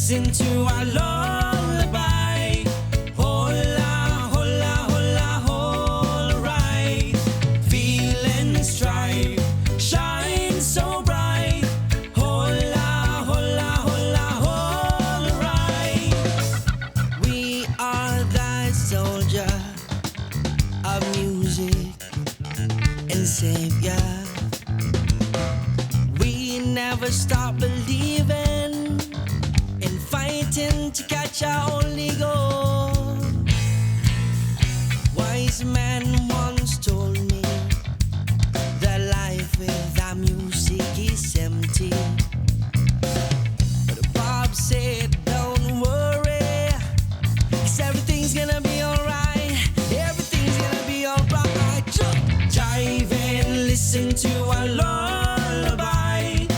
listen to our lullaby. Hola, hola, hola, hola, right. Feel and strive, shine so bright. Hola, hola, hola, hola, right. We are thy soldier of music and savior. We never stop believing in fighting to catch our only goal. Wise man once told me that life without music is empty. But Bob said, don't worry, 'cause everything's gonna be alright. Everything's gonna be alright. Jive and listen to our lullaby.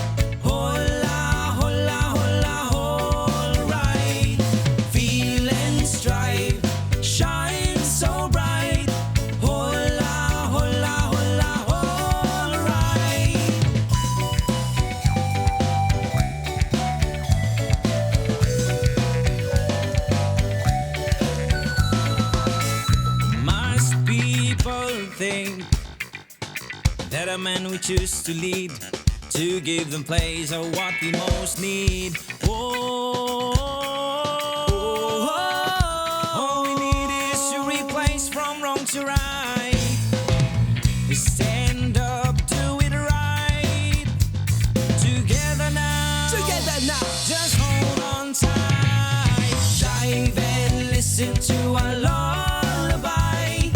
Hola, hola, hola, hola, right. Feel and strive, shine so bright. Hola, hola, hola, hola, right. Most people think that a man we choose to lead, to give them place or what we most need. All we need is to replace from wrong to right. We stand up, do it right. Together now. Together now. Just hold on tight. Dive and listen to our lullaby.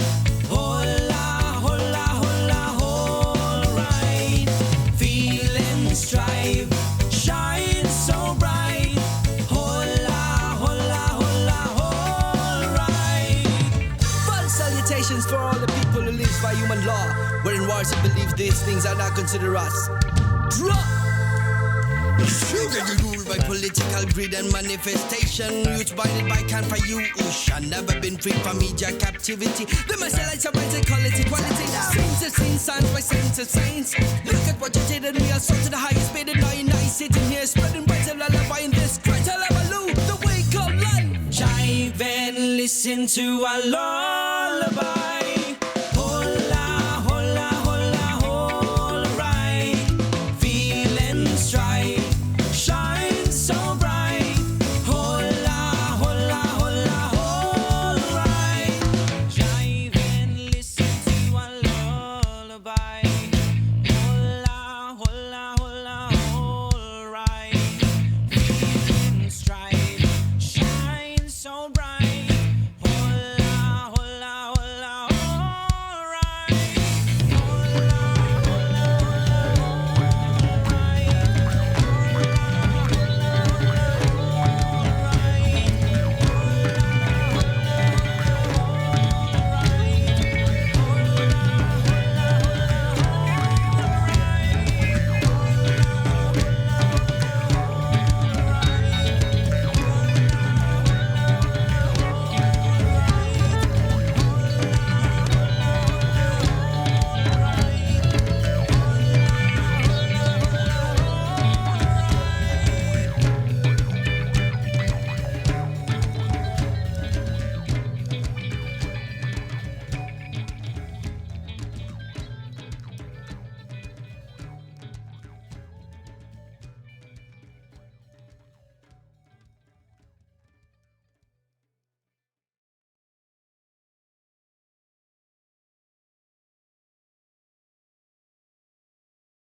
Hola, hola, hola, hola, right. Feel and strive, shine so bright. Hola, hola, hola, hola, right. Full salutations for all the people who live by human law, where in wars and believe these things are not considered us. Drop! Sugar, you ruled by political greed and manifestation. Youth blinded by can for you who shall never been free from media captivity. The Marcellites are right, equality, quality. Saints have seen signs by saints of saints. Look at what you did and we are so to the highest bid. And now you're nice sitting here spreading words of lullaby in this great hullabaloo, the way called life. Jive and listen to our Lord.